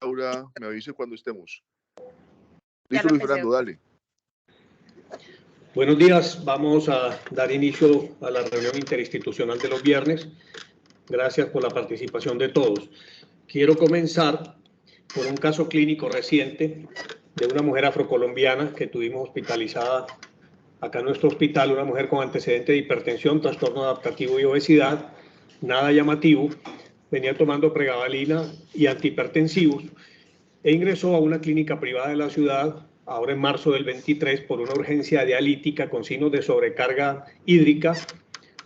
Laura, me avise cuando estemos. Ya Listo, lo Luis empecé, Fernando, dale. Buenos días, vamos a dar inicio a la reunión interinstitucional de los viernes. Gracias por la participación de todos. Quiero comenzar por un caso clínico reciente de una mujer afrocolombiana que tuvimos hospitalizada acá en nuestro hospital, una mujer con antecedente de hipertensión, trastorno adaptativo y obesidad, nada llamativo, venía tomando pregabalina y antihipertensivos e ingresó a una clínica privada de la ciudad ahora en marzo del 23 por una urgencia dialítica con signos de sobrecarga hídrica.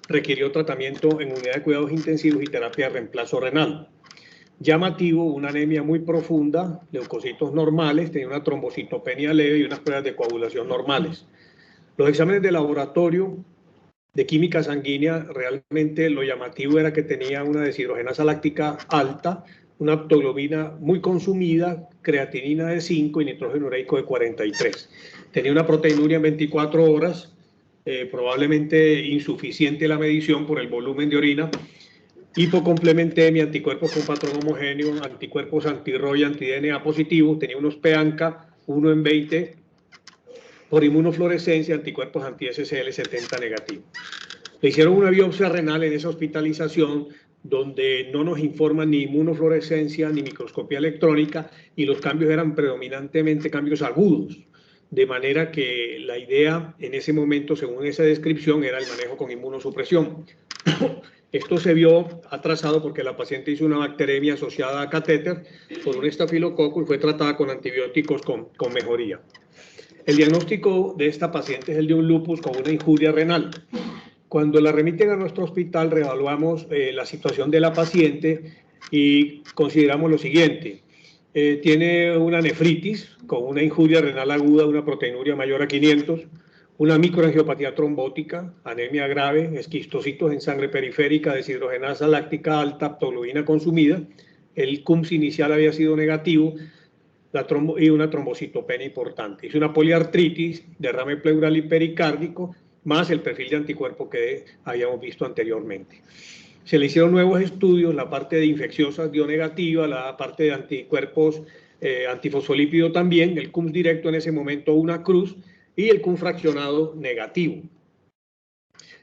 Requirió tratamiento en unidad de cuidados intensivos y terapia de reemplazo renal. Llamativo, una anemia muy profunda, leucocitos normales, tenía una trombocitopenia leve y unas pruebas de coagulación normales. Los exámenes de laboratorio de química sanguínea, realmente lo llamativo era que tenía una deshidrogenasa láctica alta, una aptoglobina muy consumida, creatinina de 5 y nitrógeno ureico de 43. Tenía una proteinuria en 24 horas, probablemente insuficiente la medición por el volumen de orina, hipocomplementemia, anticuerpos con patrón homogéneo, anticuerpos anti-ROY y anti-DNA positivos, tenía unos PANCA 1 en 20, por inmunofluorescencia, anticuerpos anti-SCL70 negativos. Le hicieron una biopsia renal en esa hospitalización donde no nos informan ni inmunofluorescencia ni microscopía electrónica y los cambios eran predominantemente cambios agudos. De manera que la idea en ese momento, según esa descripción, era el manejo con inmunosupresión. Esto se vio atrasado porque la paciente hizo una bacteremia asociada a catéter por un estafilococo y fue tratada con antibióticos con mejoría. El diagnóstico de esta paciente es el de un lupus con una injuria renal. Cuando la remiten a nuestro hospital, reevaluamos la situación de la paciente y consideramos lo siguiente. Tiene una nefritis con una injuria renal aguda, una proteinuria mayor a 500, una microangiopatía trombótica, anemia grave, esquistocitos en sangre periférica, deshidrogenasa láctica alta, aptoglobina consumida. El CUMS inicial había sido negativo y una trombocitopenia importante. Hizo una poliartritis, derrame pleural y pericárdico, más el perfil de anticuerpo que habíamos visto anteriormente. Se le hicieron nuevos estudios, la parte de infecciosas dio negativa, la parte de anticuerpos antifosfolípido también, el CUMS directo en ese momento una cruz y el CUMS fraccionado negativo.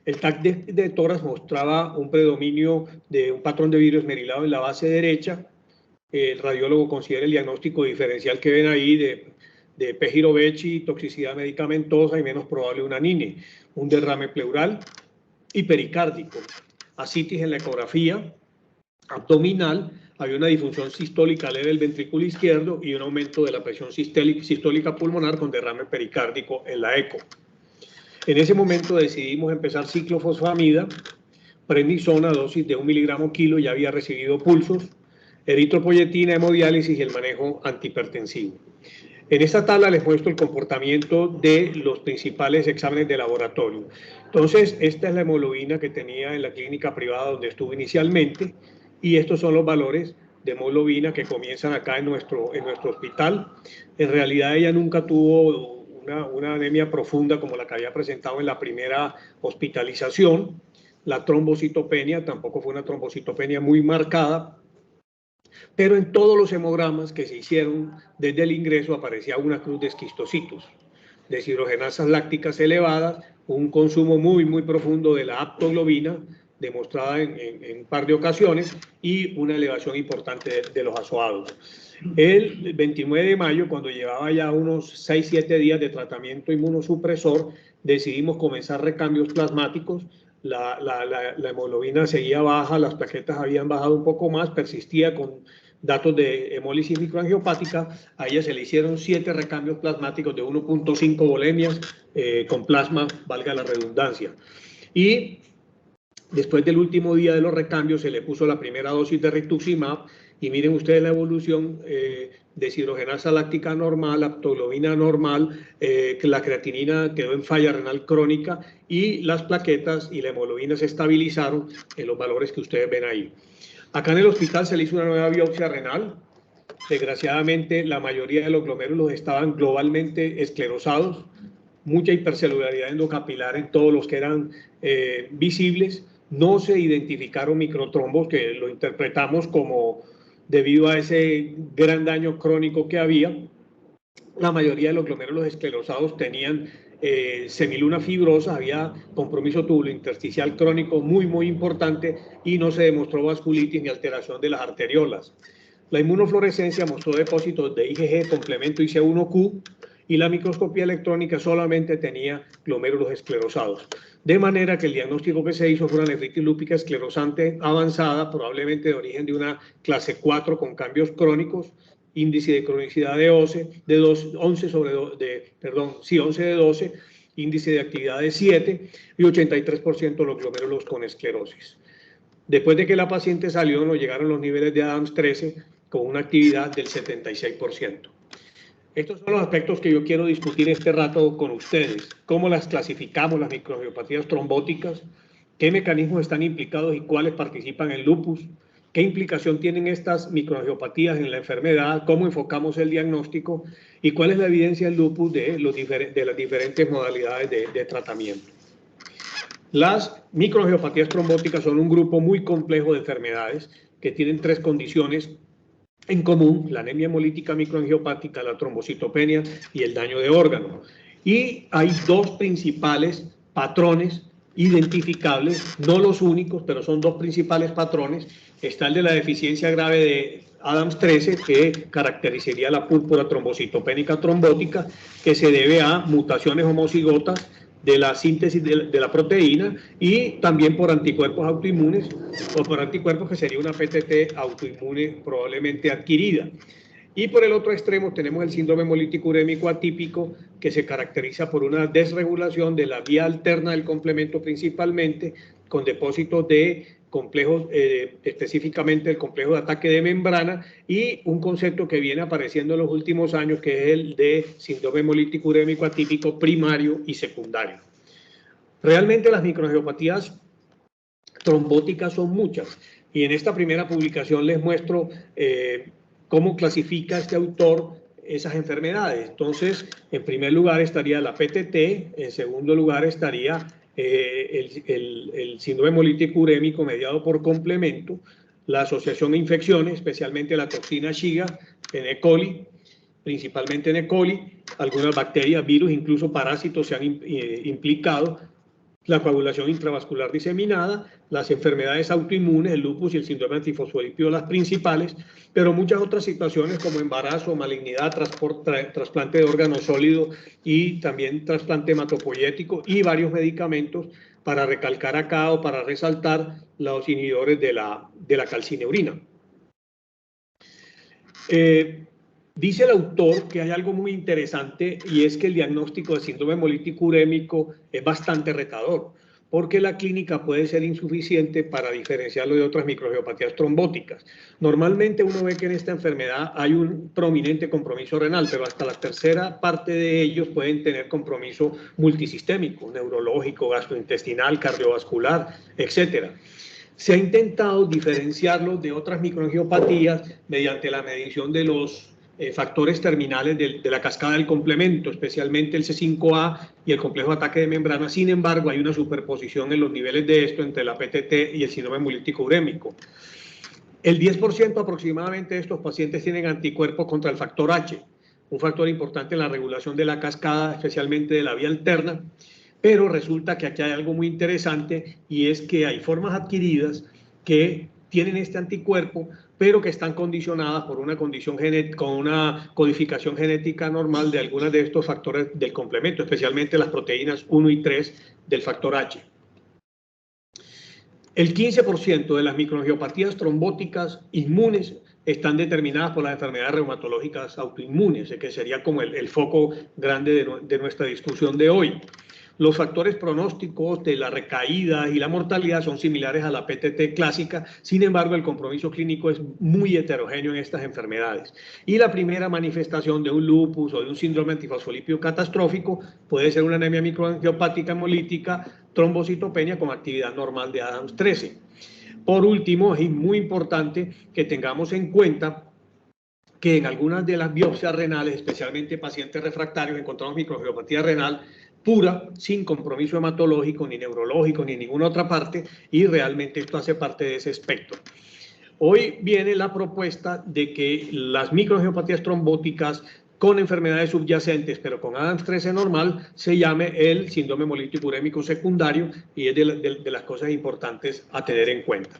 El TAC de tórax mostraba un predominio de un patrón de vidrio esmerilado en la base derecha. El radiólogo considera el diagnóstico diferencial que ven ahí de P. girovechi, toxicidad medicamentosa y menos probable una NINE, un derrame pleural y pericárdico, ascitis en la ecografía abdominal, había una disfunción sistólica leve del ventrículo izquierdo y un aumento de la presión sistólica pulmonar con derrame pericárdico en la eco. En ese momento decidimos empezar ciclofosfamida, prednisona, dosis de 1 miligramo kilo, ya había recibido pulsos, eritropoyetina, hemodiálisis y el manejo antihipertensivo. En esta tabla les muestro el comportamiento de los principales exámenes de laboratorio. Entonces, esta es la hemoglobina que tenía en la clínica privada donde estuvo inicialmente y estos son los valores de hemoglobina que comienzan acá en nuestro hospital. En realidad ella nunca tuvo una anemia profunda como la que había presentado en la primera hospitalización. La trombocitopenia tampoco fue una trombocitopenia muy marcada, pero en todos los hemogramas que se hicieron desde el ingreso aparecía una cruz de esquistocitos, deshidrogenasas lácticas elevadas, un consumo muy profundo de la aptoglobina, demostrada en un par de ocasiones, y una elevación importante de los azoados. El 29 de mayo, cuando llevaba ya unos 6-7 días de tratamiento inmunosupresor, decidimos comenzar recambios plasmáticos. La hemoglobina seguía baja, las plaquetas habían bajado un poco más, persistía con datos de hemólisis microangiopática. A ella se le hicieron 7 recambios plasmáticos de 1.5 volemias con plasma, valga la redundancia. Y después del último día de los recambios se le puso la primera dosis de rituximab y miren ustedes la evolución, deshidrogenasa láctica normal, aptoglobina normal, la creatinina quedó en falla renal crónica y las plaquetas y la hemoglobina se estabilizaron en los valores que ustedes ven ahí. Acá en el hospital se le hizo una nueva biopsia renal. Desgraciadamente la mayoría de los glomérulos estaban globalmente esclerosados, mucha hipercelularidad endocapilar en todos los que eran visibles. No se identificaron microtrombos, que lo interpretamos como debido a ese gran daño crónico que había. La mayoría de los glomérulos esclerosados tenían semiluna fibrosa, había compromiso tubulointersticial crónico muy importante y no se demostró vasculitis ni alteración de las arteriolas. La inmunofluorescencia mostró depósitos de IgG, complemento IC1Q, y la microscopía electrónica solamente tenía glomérulos esclerosados. De manera que el diagnóstico que se hizo fue una nefritis lúpica esclerosante avanzada, probablemente de origen de una clase 4 con cambios crónicos, índice de cronicidad de 11 de 12, índice de actividad de 7 y 83% de los glomérulos con esclerosis. Después de que la paciente salió, nos llegaron los niveles de Adams 13 con una actividad del 76%. Estos son los aspectos que yo quiero discutir este rato con ustedes. ¿Cómo las clasificamos, las microangiopatías trombóticas? ¿Qué mecanismos están implicados y cuáles participan en lupus? ¿Qué implicación tienen estas microangiopatías en la enfermedad? ¿Cómo enfocamos el diagnóstico? ¿Y cuál es la evidencia del lupus de las diferentes modalidades de tratamiento? Las microangiopatías trombóticas son un grupo muy complejo de enfermedades que tienen 3 condiciones en común: la anemia hemolítica microangiopática, la trombocitopenia y el daño de órganos. Y hay 2 principales patrones identificables, no los únicos, pero son 2 principales patrones. Está el de la deficiencia grave de Adams 13, que caracterizaría la púrpura trombocitopénica trombótica, que se debe a mutaciones homocigotas de la síntesis de la proteína, y también por anticuerpos autoinmunes o por anticuerpos que sería una PTT autoinmune probablemente adquirida. Y por el otro extremo tenemos el síndrome hemolítico urémico atípico, que se caracteriza por una desregulación de la vía alterna del complemento, principalmente con depósitos de complejos, específicamente el complejo de ataque de membrana, y un concepto que viene apareciendo en los últimos años, que es el de síndrome hemolítico urémico atípico primario y secundario. Realmente las microangiopatías trombóticas son muchas, y en esta primera publicación les muestro cómo clasifica este autor esas enfermedades. Entonces, en primer lugar estaría la PTT, en segundo lugar estaría el síndrome hemolítico urémico mediado por complemento, la asociación a infecciones, especialmente la toxina Shiga en E. coli, principalmente en E. coli, algunas bacterias, virus, incluso parásitos se han implicado, la coagulación intravascular diseminada, las enfermedades autoinmunes, el lupus y el síndrome antifosfolípido, las principales, pero muchas otras situaciones como embarazo, malignidad, trasplante de órganos sólidos y también trasplante hematopoyético, y varios medicamentos para recalcar acá o para resaltar los inhibidores de la calcineurina. Dice el autor que hay algo muy interesante, y es que el diagnóstico de síndrome hemolítico urémico es bastante retador, porque la clínica puede ser insuficiente para diferenciarlo de otras microangiopatías trombóticas. Normalmente uno ve que en esta enfermedad hay un prominente compromiso renal, pero hasta la tercera parte de ellos pueden tener compromiso multisistémico, neurológico, gastrointestinal, cardiovascular, etcétera. Se ha intentado diferenciarlos de otras microangiopatías mediante la medición de los factores terminales de la cascada del complemento, especialmente el C5A y el complejo de ataque de membrana. Sin embargo, hay una superposición en los niveles de esto entre la PTT y el síndrome hemolítico urémico. El 10% aproximadamente de estos pacientes tienen anticuerpos contra el factor H, un factor importante en la regulación de la cascada, especialmente de la vía alterna. Pero resulta que aquí hay algo muy interesante, y es que hay formas adquiridas que tienen este anticuerpo, pero que están condicionadas por una condición genética, con una codificación genética normal de algunos de estos factores del complemento, especialmente las proteínas 1 y 3 del factor H. El 15% de las microangiopatías trombóticas inmunes están determinadas por las enfermedades reumatológicas autoinmunes, que sería como el foco grande de nuestra discusión de hoy. Los factores pronósticos de la recaída y la mortalidad son similares a la PTT clásica. Sin embargo, el compromiso clínico es muy heterogéneo en estas enfermedades. Y la primera manifestación de un lupus o de un síndrome antifosfolípido catastrófico puede ser una anemia microangiopática hemolítica, trombocitopenia con actividad normal de Adams 13. Por último, es muy importante que tengamos en cuenta que en algunas de las biopsias renales, especialmente pacientes refractarios, encontramos microangiopatía renal pura, sin compromiso hematológico, ni neurológico, ni ninguna otra parte, y realmente esto hace parte de ese espectro. Hoy viene la propuesta de que las microangiopatías trombóticas con enfermedades subyacentes, pero con Adams 13 normal, se llame el síndrome hemolítico urémico secundario, y es de las cosas importantes a tener en cuenta.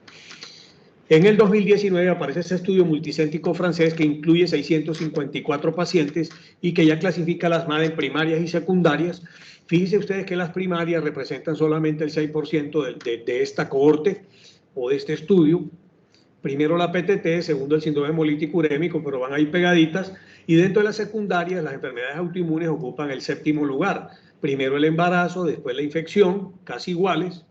En el 2019 aparece este estudio multicéntrico francés que incluye 654 pacientes y que ya clasifica las MAD en primarias y secundarias. Fíjense ustedes que las primarias representan solamente el 6% de esta cohorte o de este estudio. Primero la PTT, segundo el síndrome hemolítico urémico, pero van ahí pegaditas. Y dentro de las secundarias, las enfermedades autoinmunes ocupan el 7º lugar. Primero el embarazo, después la infección, casi iguales,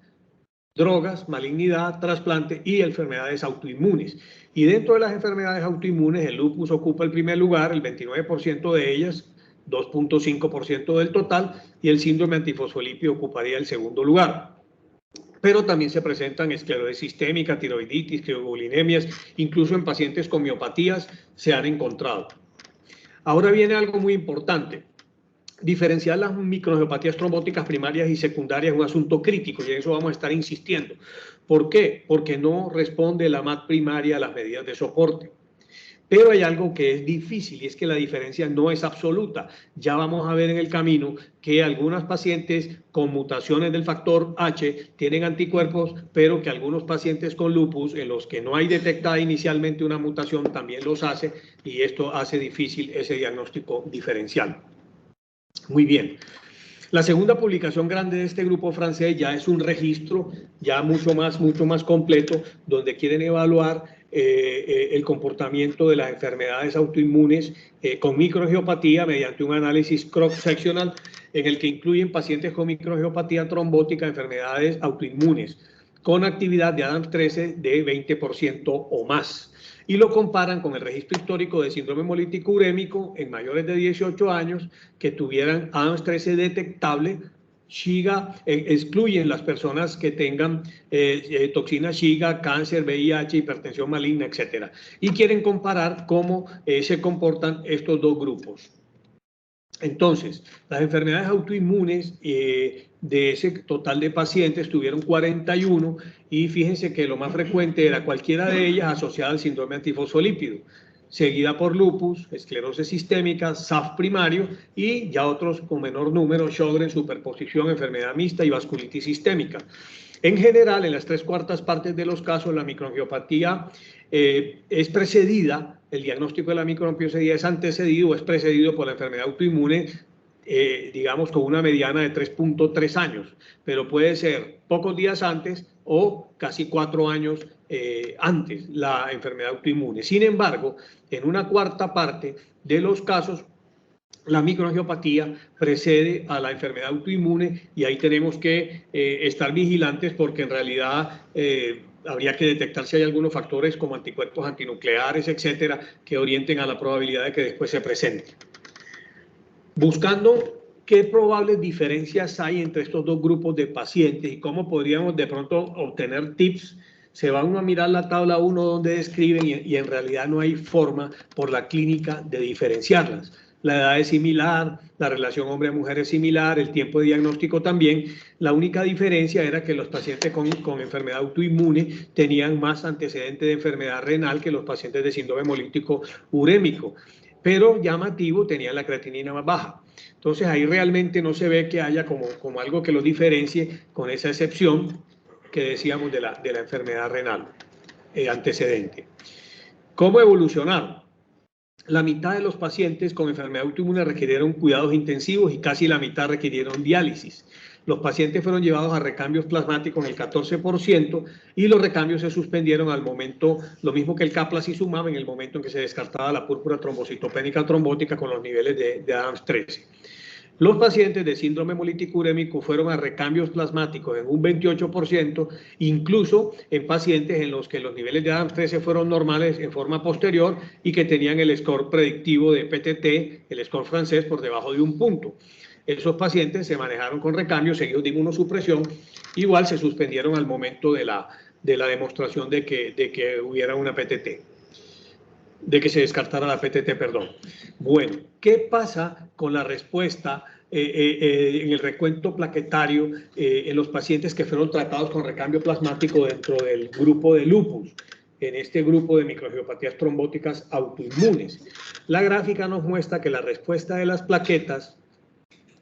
drogas, malignidad, trasplante y enfermedades autoinmunes. Y dentro de las enfermedades autoinmunes, el lupus ocupa el primer lugar, el 29% de ellas, 2.5% del total, y el síndrome antifosfolípido ocuparía el segundo lugar. Pero también se presentan esclerosis sistémica, tiroiditis, criobulinemias, incluso en pacientes con miopatías se han encontrado. Ahora viene algo muy importante. Diferenciar las microangiopatías trombóticas primarias y secundarias es un asunto crítico y en eso vamos a estar insistiendo. ¿Por qué? Porque no responde la MAD primaria a las medidas de soporte. Pero hay algo que es difícil y es que la diferencia no es absoluta. Ya vamos a ver en el camino que algunos pacientes con mutaciones del factor H tienen anticuerpos, pero que algunos pacientes con lupus, en los que no hay detectada inicialmente una mutación, también los hace, y esto hace difícil ese diagnóstico diferencial. Muy bien. La segunda publicación grande de este grupo francés ya es un registro ya mucho más completo, donde quieren evaluar el comportamiento de las enfermedades autoinmunes con microangiopatía mediante un análisis cross-sectional en el que incluyen pacientes con microangiopatía trombótica, enfermedades autoinmunes, con actividad de Adams 13 de 20% o más. Y lo comparan con el registro histórico de síndrome hemolítico urémico en mayores de 18 años que tuvieran Adams 13 detectable. Shiga, excluyen las personas que tengan toxina Shiga, cáncer, VIH, hipertensión maligna, etc. Y quieren comparar cómo se comportan estos dos grupos. Entonces, las enfermedades autoinmunes de ese total de pacientes tuvieron 41 y fíjense que lo más frecuente era cualquiera de ellas asociada al síndrome antifosfolípido, seguida por lupus, esclerosis sistémica, SAF primario y ya otros con menor número, Sjögren, superposición, enfermedad mixta y vasculitis sistémica. En general, en las 3/4 partes de los casos, la microangiopatía es precedida, el diagnóstico de la microangiopatía es antecedido o es precedido por la enfermedad autoinmune, digamos con una mediana de 3.3 años, pero puede ser pocos días antes o casi 4 años antes la enfermedad autoinmune. Sin embargo, en una 1/4 parte de los casos, la microangiopatía precede a la enfermedad autoinmune y ahí tenemos que estar vigilantes porque en realidad habría que detectar si hay algunos factores como anticuerpos antinucleares, etcétera, que orienten a la probabilidad de que después se presente. Buscando qué probables diferencias hay entre estos dos grupos de pacientes y cómo podríamos de pronto obtener tips, se va uno a mirar la tabla 1 donde describen y en realidad no hay forma por la clínica de diferenciarlas. La edad es similar, la relación hombre-mujer es similar, el tiempo de diagnóstico también. La única diferencia era que los pacientes con enfermedad autoinmune tenían más antecedentes de enfermedad renal que los pacientes de síndrome hemolítico urémico, pero llamativo, tenían la creatinina más baja. Entonces ahí realmente no se ve que haya como algo que los diferencie con esa excepción que decíamos de la enfermedad renal antecedente. ¿Cómo evolucionaron? La mitad de los pacientes con enfermedad autoinmune requirieron cuidados intensivos y casi la mitad requirieron diálisis. Los pacientes fueron llevados a recambios plasmáticos en el 14% y los recambios se suspendieron al momento, lo mismo que el Caplacizumab, en el momento en que se descartaba la púrpura trombocitopénica trombótica con los niveles de Adams 13. Los pacientes de síndrome hemolítico urémico fueron a recambios plasmáticos en un 28%, incluso en pacientes en los que los niveles de Adams 13 fueron normales en forma posterior y que tenían el score predictivo de PTT, el score francés, por debajo de 1 punto. Esos pacientes se manejaron con recambios seguidos de inmunosupresión, igual se suspendieron al momento de la demostración de que hubiera una PTT. De que se descartara la PTT, perdón. Bueno, ¿qué pasa con la respuesta en el recuento plaquetario en los pacientes que fueron tratados con recambio plasmático dentro del grupo de lupus? en este grupo de microangiopatías trombóticas autoinmunes. La gráfica nos muestra que la respuesta de las plaquetas,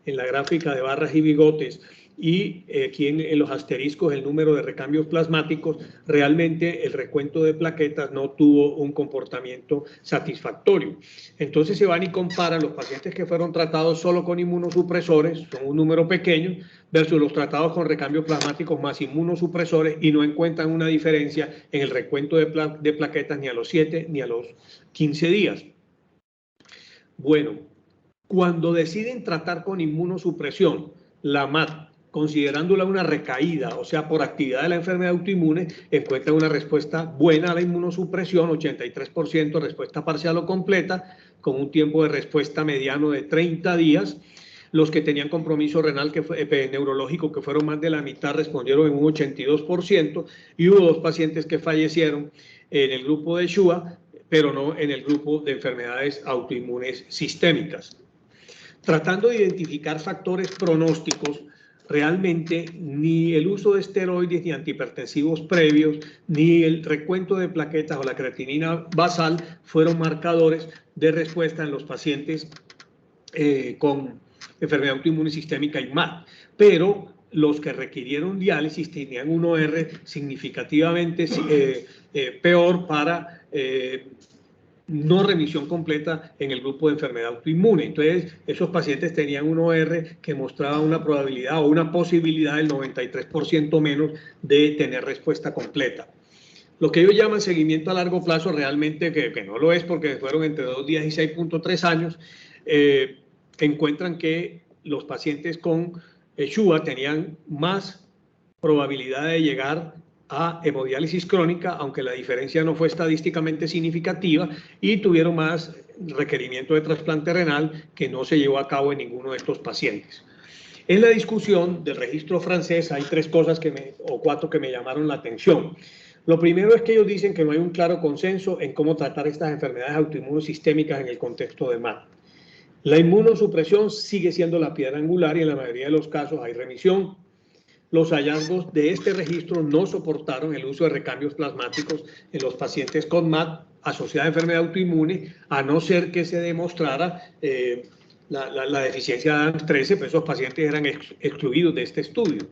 en la gráfica de barras y bigotes, y aquí en los asteriscos el número de recambios plasmáticos, realmente el recuento de plaquetas no tuvo un comportamiento satisfactorio. Entonces se van y comparan los pacientes que fueron tratados solo con inmunosupresores, son un número pequeño, versus los tratados con recambios plasmáticos más inmunosupresores, y no encuentran una diferencia en el recuento de plaquetas ni a los 7 ni a los 15 días. Bueno, cuando deciden tratar con inmunosupresión la MAT, considerándola una recaída, o sea, por actividad de la enfermedad autoinmune, encuentran una respuesta buena a la inmunosupresión, 83% respuesta parcial o completa, con un tiempo de respuesta mediano de 30 días. Los que tenían compromiso renal neurológico, que fueron más de la mitad, respondieron en un 82%, y hubo 2 pacientes que fallecieron en el grupo de SHUA, pero no en el grupo de enfermedades autoinmunes sistémicas. Tratando de identificar factores pronósticos, realmente ni el uso de esteroides ni antihipertensivos previos, ni el recuento de plaquetas o la creatinina basal fueron marcadores de respuesta en los pacientes con enfermedad autoinmune sistémica y MAT. Pero los que requirieron diálisis tenían un OR significativamente peor para no remisión completa en el grupo de enfermedad autoinmune. Entonces, esos pacientes tenían un OR que mostraba una probabilidad o una posibilidad del 93% menos de tener respuesta completa. Lo que ellos llaman seguimiento a largo plazo, realmente que no lo es, porque fueron entre 2 días y 6.3 años, encuentran que los pacientes con SHUA tenían más probabilidad de llegar a hemodiálisis crónica, aunque la diferencia no fue estadísticamente significativa, y tuvieron más requerimiento de trasplante renal, que no se llevó a cabo en ninguno de estos pacientes. En la discusión del registro francés hay 3 cosas o 4 que me llamaron la atención. Lo primero es que ellos dicen que no hay un claro consenso en cómo tratar estas enfermedades autoinmunosistémicas en el contexto de MAT. La inmunosupresión sigue siendo la piedra angular y en la mayoría de los casos hay remisión. Los hallazgos de este registro no soportaron el uso de recambios plasmáticos en los pacientes con MAT asociada a enfermedad autoinmune, a no ser que se demostrara la deficiencia de ADAMTS13, pero esos pacientes eran excluidos de este estudio.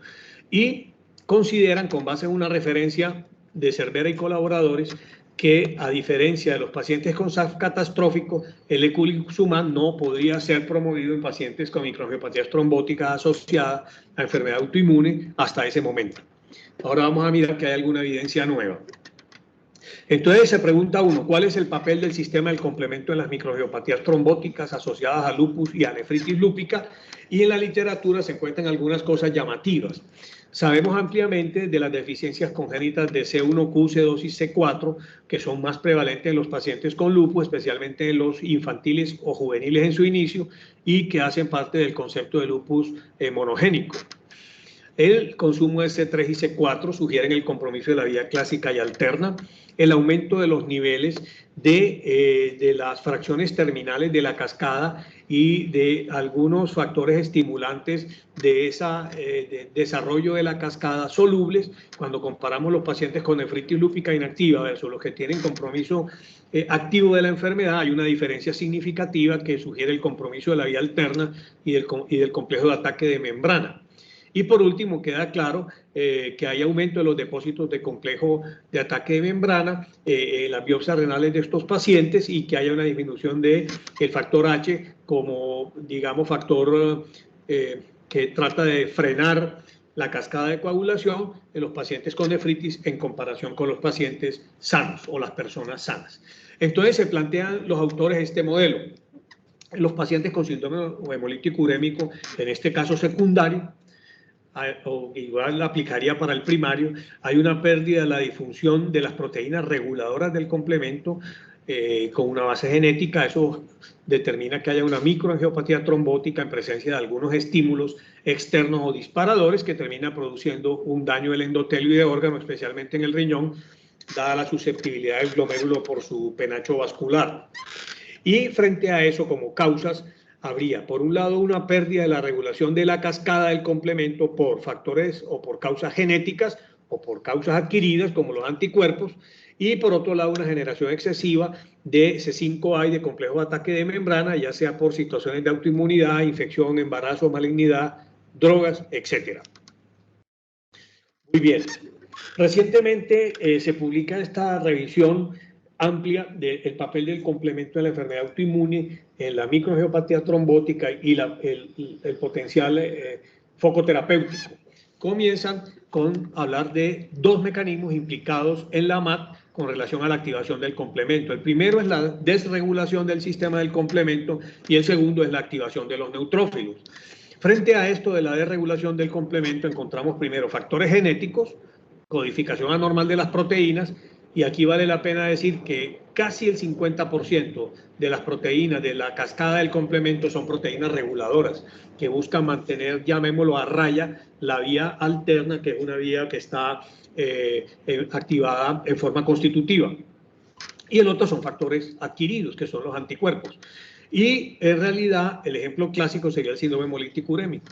Y consideran, con base en una referencia de Cervera y colaboradores, que a diferencia de los pacientes con SAF catastrófico, el eculizumab no podría ser promovido en pacientes con microangiopatías trombóticas asociadas a enfermedad autoinmune hasta ese momento. Ahora vamos a mirar que hay alguna evidencia nueva. Entonces se pregunta uno, ¿cuál es el papel del sistema del complemento en las microangiopatías trombóticas asociadas a lupus y a nefritis lúpica? Y en la literatura se encuentran algunas cosas llamativas. Sabemos ampliamente de las deficiencias congénitas de C1q, C2 y C4, que son más prevalentes en los pacientes con lupus, especialmente en los infantiles o juveniles en su inicio, y que hacen parte del concepto de lupus monogénico. El consumo de C3 y C4 sugieren el compromiso de la vía clásica y alterna, el aumento de los niveles de las fracciones terminales de la cascada y de algunos factores estimulantes de ese desarrollo de la cascada solubles. Cuando comparamos los pacientes con nefritis lúpica inactiva versus los que tienen compromiso activo de la enfermedad, hay una diferencia significativa que sugiere el compromiso de la vía alterna y del complejo de ataque de membrana. Y por último, queda claro que hay aumento de los depósitos de complejo de ataque de membrana en las biopsias renales de estos pacientes y que haya una disminución del factor H como, digamos, factor que trata de frenar la cascada de coagulación en los pacientes con nefritis en comparación con los pacientes sanos o las personas sanas. Entonces se plantean los autores este modelo. Los pacientes con síndrome hemolítico urémico, en este caso secundario, o igual la aplicaría para el primario, hay una pérdida de la disfunción de las proteínas reguladoras del complemento con una base genética. Eso determina que haya una microangiopatía trombótica en presencia de algunos estímulos externos o disparadores que termina produciendo un daño del endotelio y de órgano, especialmente en el riñón, dada la susceptibilidad del glomérulo por su penacho vascular. Y frente a eso, como causas, habría, por un lado, una pérdida de la regulación de la cascada del complemento por factores o por causas genéticas o por causas adquiridas, como los anticuerpos, y por otro lado una generación excesiva de C5A y de complejos de ataque de membrana, ya sea por situaciones de autoinmunidad, infección, embarazo, malignidad, drogas, etc. Muy bien. Recientemente se publica esta revisión amplia del papel del complemento de la enfermedad autoinmune en la microangiopatía trombótica y el potencial foco terapéutico. Comienzan con hablar de dos mecanismos implicados en la MAT con relación a la activación del complemento. El primero es la desregulación del sistema del complemento y el segundo es la activación de los neutrófilos. Frente a esto de la desregulación del complemento encontramos primero factores genéticos, codificación anormal de las proteínas, y aquí vale la pena decir que casi el 50% de las proteínas de la cascada del complemento son proteínas reguladoras que buscan mantener, llamémoslo a raya, la vía alterna, que es una vía que está activada en forma constitutiva. Y el otro son factores adquiridos, que son los anticuerpos. Y en realidad el ejemplo clásico sería el síndrome hemolítico urémico.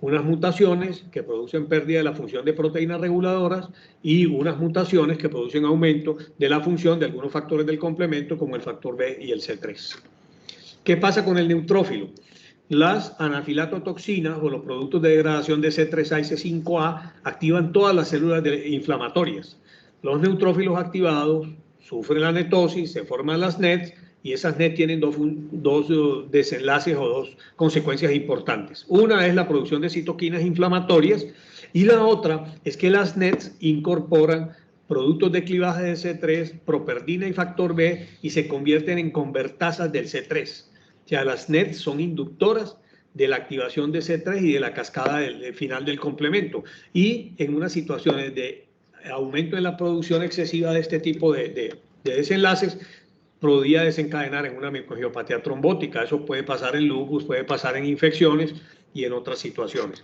Unas mutaciones que producen pérdida de la función de proteínas reguladoras y unas mutaciones que producen aumento de la función de algunos factores del complemento como el factor B y el C3. ¿Qué pasa con el neutrófilo? Las anafilatotoxinas o los productos de degradación de C3A y C5A activan todas las células inflamatorias. Los neutrófilos activados sufren la netosis, se forman las NETs, y esas NET tienen dos desenlaces o dos consecuencias importantes. Una es la producción de citoquinas inflamatorias y la otra es que las NETs incorporan productos de clivaje de C3, properdina y factor B y se convierten en convertasas del C3. O sea, las NETs son inductoras de la activación de C3 y de la cascada final del complemento. Y en unas situaciones de aumento en la producción excesiva de este tipo de desenlaces, podría desencadenar en una microangiopatía trombótica. Eso puede pasar en lupus, puede pasar en infecciones y en otras situaciones.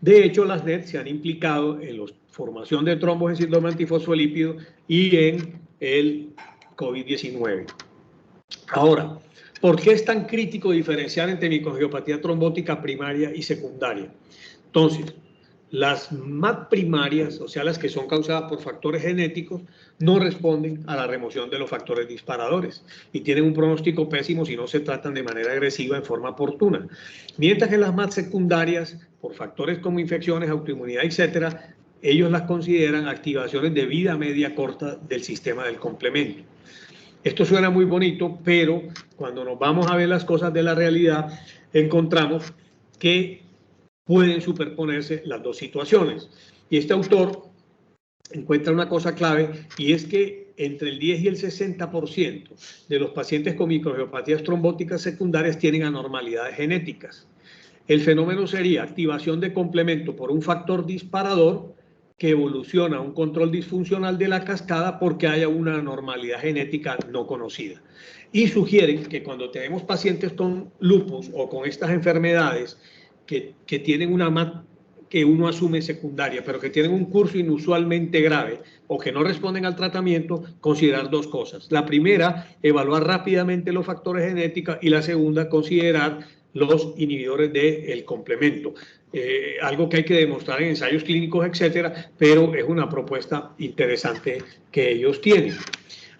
De hecho, las NET se han implicado en la formación de trombos en síndrome antifosfolípido y en el COVID-19. Ahora, ¿por qué es tan crítico diferenciar entre microangiopatía trombótica primaria y secundaria? Entonces, las MAT primarias, o sea, las que son causadas por factores genéticos, no responden a la remoción de los factores disparadores y tienen un pronóstico pésimo si no se tratan de manera agresiva en forma oportuna. Mientras que las MAT secundarias, por factores como infecciones, autoinmunidad, etcétera, ellos las consideran activaciones de vida media corta del sistema del complemento. Esto suena muy bonito, pero cuando nos vamos a ver las cosas de la realidad, encontramos que pueden superponerse las dos situaciones. Y este autor encuentra una cosa clave, y es que entre el 10 y el 60% de los pacientes con microangiopatías trombóticas secundarias tienen anormalidades genéticas. El fenómeno sería activación de complemento por un factor disparador que evoluciona a un control disfuncional de la cascada porque haya una anormalidad genética no conocida. Y sugieren que cuando tenemos pacientes con lupus o con estas enfermedades que tienen una MAT que uno asume secundaria, pero que tienen un curso inusualmente grave o que no responden al tratamiento, considerar dos cosas. La primera, evaluar rápidamente los factores genéticos, y la segunda, considerar los inhibidores del complemento. Algo que hay que demostrar en ensayos clínicos, etcétera, pero es una propuesta interesante que ellos tienen.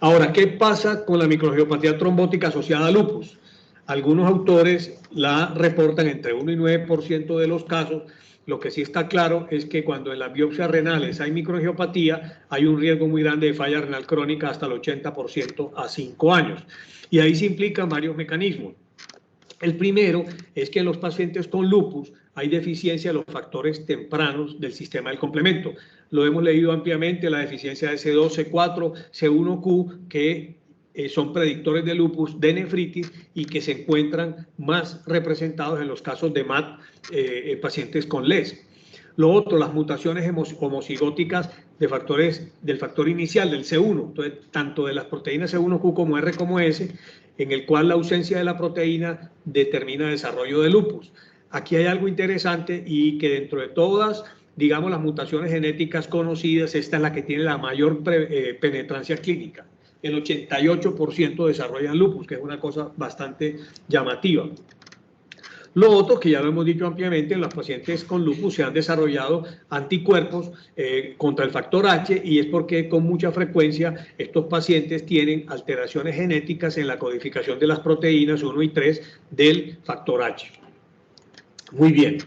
Ahora, ¿qué pasa con la microangiopatía trombótica asociada a lupus? Algunos autores la reportan entre 1 y 9% de los casos. Lo que sí está claro es que cuando en las biopsias renales hay microangiopatía, hay un riesgo muy grande de falla renal crónica hasta el 80% a 5 años. Y ahí se implican varios mecanismos. El primero es que en los pacientes con lupus hay deficiencia de los factores tempranos del sistema del complemento. Lo hemos leído ampliamente, la deficiencia de C2, C4, C1Q, que son predictores de lupus, de nefritis, y que se encuentran más representados en los casos de MAT pacientes con LES. Lo otro, las mutaciones homocigóticas de factores, del factor inicial, del C1, entonces, tanto de las proteínas C1Q como R como S, en el cual la ausencia de la proteína determina el desarrollo de lupus. Aquí hay algo interesante, y que dentro de todas, digamos, las mutaciones genéticas conocidas, esta es la que tiene la mayor penetrancia clínica. El 88% desarrollan lupus, que es una cosa bastante llamativa. Lo otro, que ya lo hemos dicho ampliamente, en los pacientes con lupus se han desarrollado anticuerpos contra el factor H, y es porque con mucha frecuencia estos pacientes tienen alteraciones genéticas en la codificación de las proteínas 1 y 3 del factor H. Muy bien.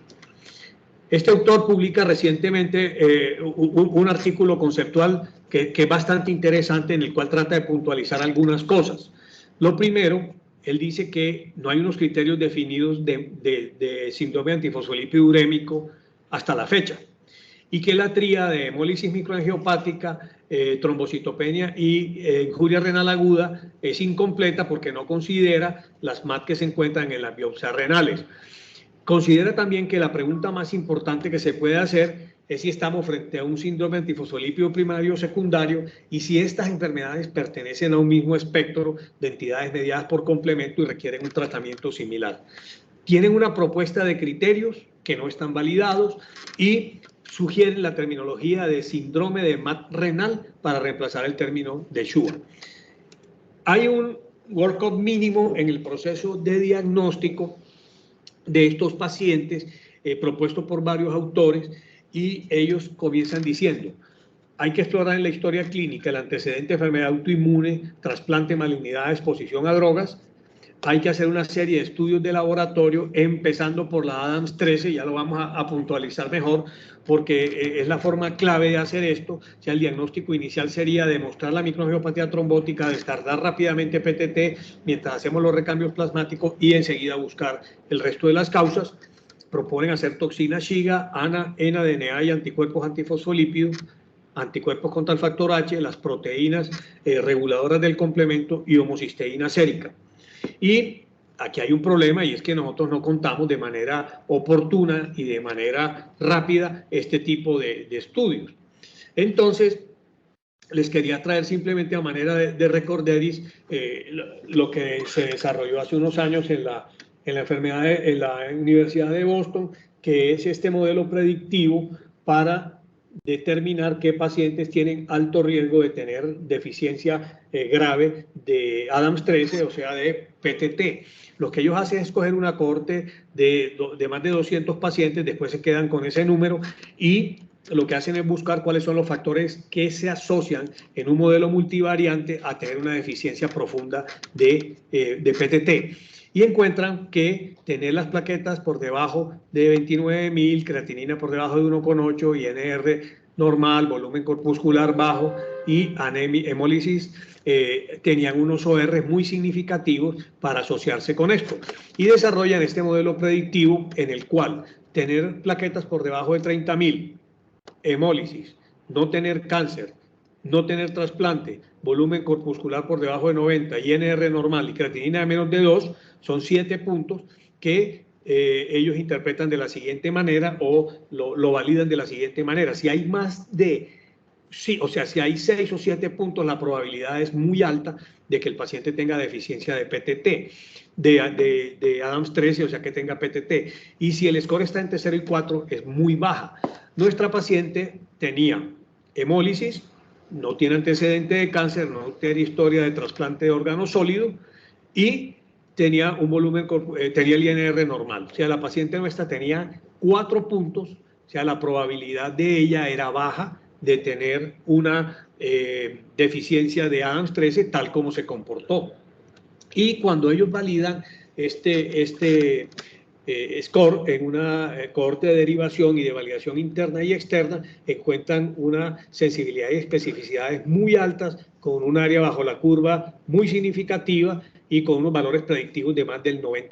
Este autor publica recientemente un artículo conceptual que es bastante interesante, en el cual trata de puntualizar algunas cosas. Lo primero, él dice que no hay unos criterios definidos de síndrome antifosfolípido urémico hasta la fecha, y que la tríada de hemólisis microangiopática, trombocitopenia y injuria renal aguda es incompleta porque no considera las MAT que se encuentran en las biopsias renales. Considera también que la pregunta más importante que se puede hacer es si estamos frente a un síndrome antifosfolípido primario o secundario, y si estas enfermedades pertenecen a un mismo espectro de entidades mediadas por complemento y requieren un tratamiento similar. Tienen una propuesta de criterios que no están validados y sugieren la terminología de síndrome de MAT renal para reemplazar el término de SHUA. Hay un workup mínimo en el proceso de diagnóstico de estos pacientes propuesto por varios autores, y ellos comienzan diciendo: hay que explorar en la historia clínica el antecedente de enfermedad autoinmune, trasplante, malignidad, exposición a drogas. Hay que hacer una serie de estudios de laboratorio, empezando por la Adams 13, ya lo vamos a puntualizar mejor, porque es la forma clave de hacer esto. O sea, el diagnóstico inicial sería demostrar la microangiopatía trombótica, descartar rápidamente PTT mientras hacemos los recambios plasmáticos, y enseguida buscar el resto de las causas. Proponen hacer toxina Shiga, ANA, ENA-DNA y anticuerpos antifosfolípidos, anticuerpos contra el factor H, las proteínas reguladoras del complemento y homocisteína sérica. Y aquí hay un problema, y es que nosotros no contamos de manera oportuna y de manera rápida este tipo de estudios. Entonces, les quería traer simplemente a manera de recorderis lo que se desarrolló hace unos años en la Universidad de Boston, que es este modelo predictivo para determinar qué pacientes tienen alto riesgo de tener deficiencia grave de Adams 13, o sea, de PTT. Lo que ellos hacen es coger una cohorte de más de 200 pacientes, después se quedan con ese número, y lo que hacen es buscar cuáles son los factores que se asocian en un modelo multivariante a tener una deficiencia profunda de PTT. Y encuentran que tener las plaquetas por debajo de 29.000, creatinina por debajo de 1,8, INR normal, volumen corpuscular bajo y hemólisis, tenían unos OR muy significativos para asociarse con esto. Y desarrollan este modelo predictivo en el cual tener plaquetas por debajo de 30.000, hemólisis, no tener cáncer, no tener trasplante, volumen corpuscular por debajo de 90, INR normal y creatinina de menos de 2, son 7 puntos que ellos interpretan de la siguiente manera, o lo validan de la siguiente manera. Si hay más de, sí, o sea, si hay 6 o 7 puntos, la probabilidad es muy alta de que el paciente tenga deficiencia de PTT, de Adams 13, o sea, que tenga PTT. Y si el score está entre 0 y 4, es muy baja. Nuestra paciente tenía hemólisis, no tiene antecedente de cáncer, no tiene historia de trasplante de órgano sólido, y tenía un volumen, tenía el INR normal. O sea, la paciente nuestra tenía 4 puntos, o sea, la probabilidad de ella era baja de tener una deficiencia de Adams 13 tal como se comportó. Y cuando ellos validan este score en una cohorte de derivación y de validación interna y externa, encuentran una sensibilidad y especificidades muy altas, con un área bajo la curva muy significativa y con unos valores predictivos de más del 90%.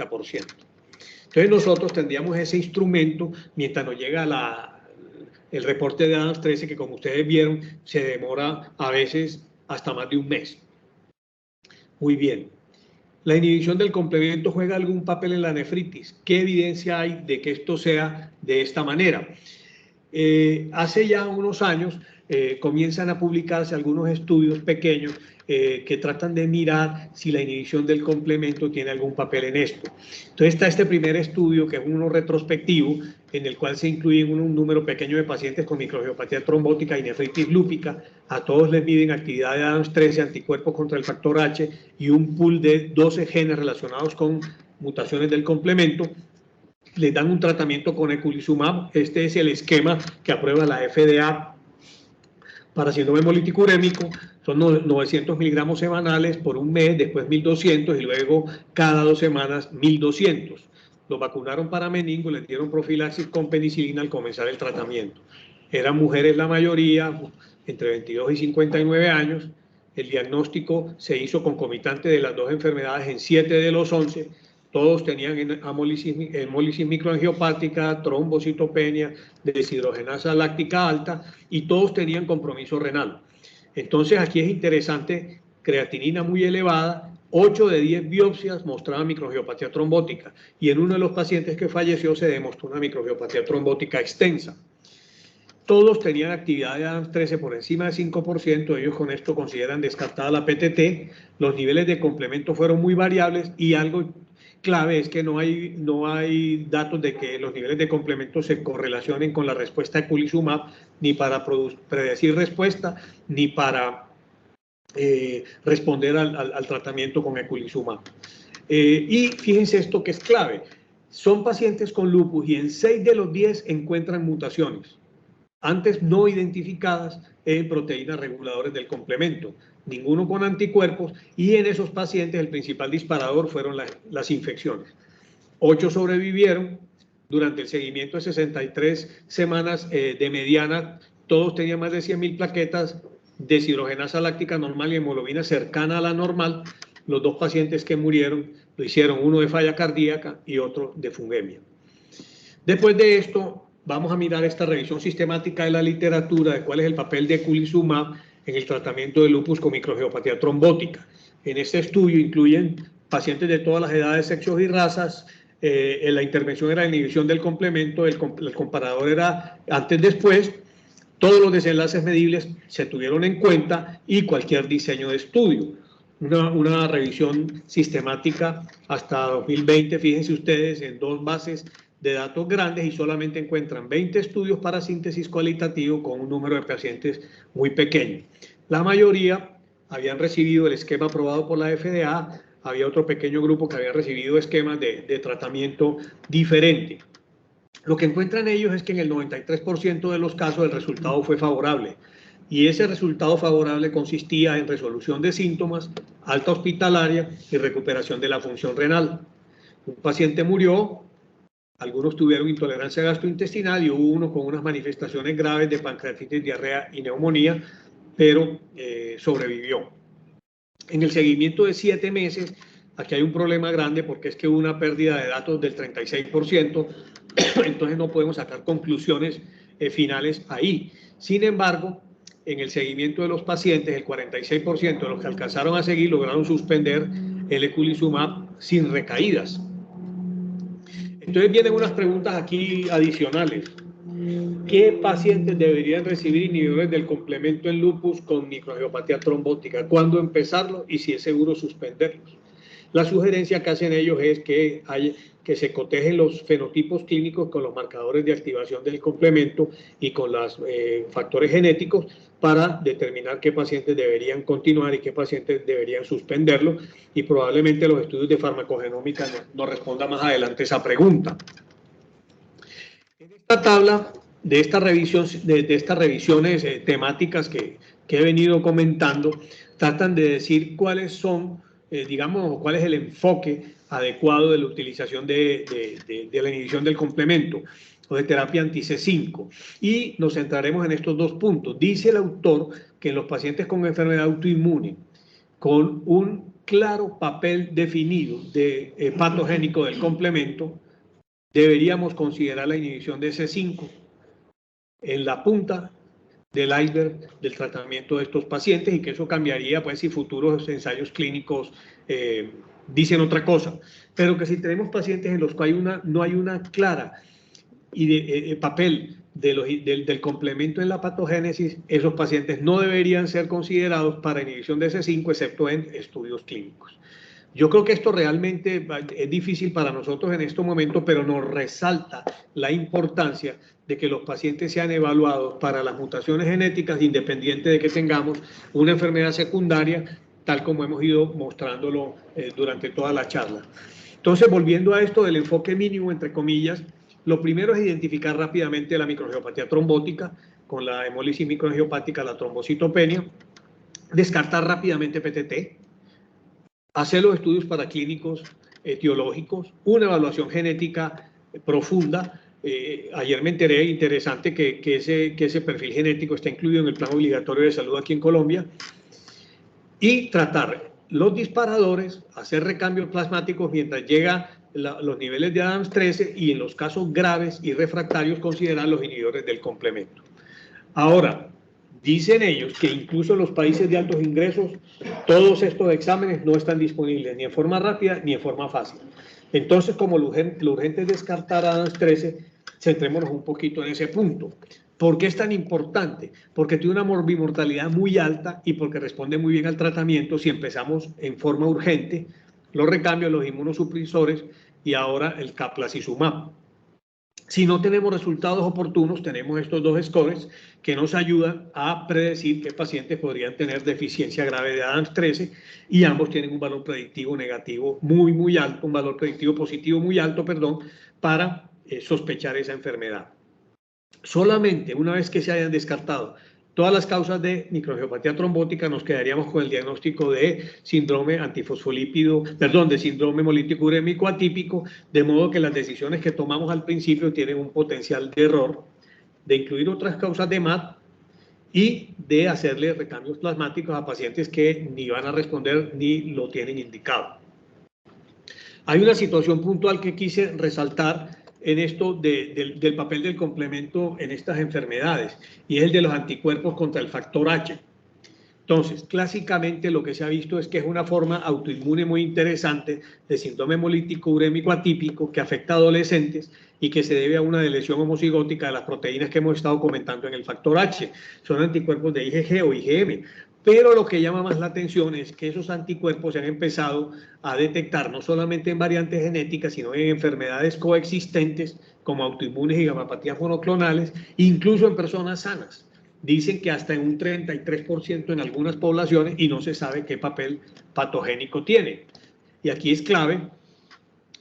Entonces nosotros tendríamos ese instrumento mientras nos llega el reporte de Adams 13, que como ustedes vieron se demora a veces hasta más de un mes. Muy bien. ¿La inhibición del complemento juega algún papel en la nefritis? ¿Qué evidencia hay de que esto sea de esta manera? Hace ya unos años comienzan a publicarse algunos estudios pequeños que tratan de mirar si la inhibición del complemento tiene algún papel en esto. Entonces está este primer estudio, que es uno retrospectivo, en el cual se incluyen un número pequeño de pacientes con microangiopatía trombótica y nefritis lúpica. A todos les miden actividad de Adams 13, anticuerpos contra el factor H y un pool de 12 genes relacionados con mutaciones del complemento. les dan un tratamiento con eculizumab. Este es el esquema que aprueba la FDA para síndrome hemolítico urémico. Son 900 miligramos semanales por un mes, después 1200 y luego cada 2 semanas 1200. Los vacunaron para meningo, les dieron profilaxis con penicilina al comenzar el tratamiento. Eran mujeres la mayoría, entre 22 y 59 años. El diagnóstico se hizo concomitante de las dos enfermedades en 7 de los 11. Todos tenían hemólisis microangiopática, trombocitopenia, deshidrogenasa láctica alta y todos tenían compromiso renal. Entonces aquí es interesante, creatinina muy elevada, 8 de 10 biopsias mostraban microangiopatía trombótica y en uno de los pacientes que falleció se demostró una microangiopatía trombótica extensa. Todos tenían actividad de Adams 13 por encima de 5%, ellos con esto consideran descartada la PTT, los niveles de complemento fueron muy variables y algo clave es que no hay datos de que los niveles de complemento se correlacionen con la respuesta de eculizumab, ni para predecir respuesta, ni para responder al tratamiento con eculizumab. Y fíjense esto que es clave, son pacientes con lupus y en 6 de los 10 encuentran mutaciones antes no identificadas en proteínas reguladoras del complemento, ninguno con anticuerpos, y en esos pacientes el principal disparador fueron las infecciones. 8 sobrevivieron durante el seguimiento de 63 semanas de mediana, todos tenían más de 100.000 plaquetas, deshidrogenasa láctica normal y hemoglobina cercana a la normal. Los 2 pacientes que murieron lo hicieron, uno de falla cardíaca y otro de fungemia. Después de esto, vamos a mirar esta revisión sistemática de la literatura de cuál es el papel de eculizumab en el tratamiento de lupus con microangiopatía trombótica. En este estudio incluyen pacientes de todas las edades, sexos y razas. La intervención era la inhibición del complemento, el comparador era antes-después. Todos los desenlaces medibles se tuvieron en cuenta y cualquier diseño de estudio. Una revisión sistemática hasta 2020, fíjense ustedes, en 2 bases de datos grandes y solamente encuentran 20 estudios para síntesis cualitativo con un número de pacientes muy pequeño. La mayoría habían recibido el esquema aprobado por la FDA, había otro pequeño grupo que había recibido esquemas de tratamiento diferente. Lo que encuentran ellos es que en el 93% de los casos el resultado fue favorable y ese resultado favorable consistía en resolución de síntomas, alta hospitalaria y recuperación de la función renal. Un paciente murió, algunos tuvieron intolerancia gastrointestinal y hubo uno con unas manifestaciones graves de pancreatitis, diarrea y neumonía, pero sobrevivió. En el seguimiento de 7 meses, aquí hay un problema grande porque es que hubo una pérdida de datos del 36%, entonces no podemos sacar conclusiones finales ahí. Sin embargo, en el seguimiento de los pacientes, el 46% de los que alcanzaron a seguir lograron suspender el eculizumab sin recaídas. Entonces vienen unas preguntas aquí adicionales. ¿Qué pacientes deberían recibir inhibidores del complemento en lupus con microangiopatía trombótica? ¿Cuándo empezarlo y si es seguro suspenderlos? La sugerencia que hacen ellos es que se cotejen los fenotipos clínicos con los marcadores de activación del complemento y con los factores genéticos para determinar qué pacientes deberían continuar y qué pacientes deberían suspenderlo, y probablemente los estudios de farmacogenómica nos respondan más adelante esa pregunta. En esta tabla de estas revisiones temáticas que he venido comentando, tratan de decir cuáles son, cuál es el enfoque adecuado de la utilización de la inhibición del complemento o de terapia anti-C5. Y nos centraremos en estos 2 puntos. Dice el autor que en los pacientes con enfermedad autoinmune, con un claro papel definido de patogénico del complemento, deberíamos considerar la inhibición de C5 en la punta del iceberg del tratamiento de estos pacientes, y que eso cambiaría pues si futuros ensayos clínicos dicen otra cosa, pero que si tenemos pacientes en los que no hay una clara papel del complemento en la patogénesis, esos pacientes no deberían ser considerados para inhibición de C5 excepto en estudios clínicos. Yo creo que esto realmente es difícil para nosotros en este momento, pero nos resalta la importancia de que los pacientes sean evaluados para las mutaciones genéticas, independiente de que tengamos una enfermedad secundaria, tal como hemos ido mostrándolo durante toda la charla. Entonces, volviendo a esto del enfoque mínimo, entre comillas, lo primero es identificar rápidamente la microangiopatía trombótica con la hemólisis microangiopática, la trombocitopenia, descartar rápidamente PTT, hacer los estudios paraclínicos etiológicos, una evaluación genética profunda. Ayer me enteré, interesante, que ese perfil genético está incluido en el plan obligatorio de salud aquí en Colombia, y tratar los disparadores, hacer recambios plasmáticos mientras llega los niveles de Adams 13 y en los casos graves y refractarios considerar los inhibidores del complemento. Ahora, dicen ellos que incluso en los países de altos ingresos todos estos exámenes no están disponibles ni en forma rápida ni en forma fácil. Entonces, como lo urgente es descartar a Adams 13, centrémonos un poquito en ese punto. ¿Por qué es tan importante? Porque tiene una morbimortalidad muy alta y porque responde muy bien al tratamiento si empezamos en forma urgente los recambios, los inmunosupresores y ahora el Caplacizumab. Si no tenemos resultados oportunos, tenemos estos dos scores que nos ayudan a predecir qué pacientes podrían tener deficiencia grave de Adams 13 y ambos tienen un valor predictivo negativo muy alto, un valor predictivo positivo muy alto, perdón, para sospechar esa enfermedad. Solamente una vez que se hayan descartado todas las causas de microangiopatía trombótica, nos quedaríamos con el diagnóstico de síndrome antifosfolípido, perdón, de síndrome hemolítico urémico atípico, de modo que las decisiones que tomamos al principio tienen un potencial de error, de incluir otras causas de MAT y de hacerle recambios plasmáticos a pacientes que ni van a responder ni lo tienen indicado. Hay una situación puntual que quise resaltar en esto del papel del complemento en estas enfermedades, y es el de los anticuerpos contra el factor H. Entonces, clásicamente lo que se ha visto es que es una forma autoinmune muy interesante de síndrome hemolítico urémico atípico que afecta a adolescentes y que se debe a una lesión homocigótica de las proteínas que hemos estado comentando en el factor H. Son anticuerpos de IgG o IgM. Pero lo que llama más la atención es que esos anticuerpos se han empezado a detectar no solamente en variantes genéticas, sino en enfermedades coexistentes como autoinmunes y gamapatías monoclonales, incluso en personas sanas. Dicen que hasta en un 33% en algunas poblaciones y no se sabe qué papel patogénico tiene. Y aquí es clave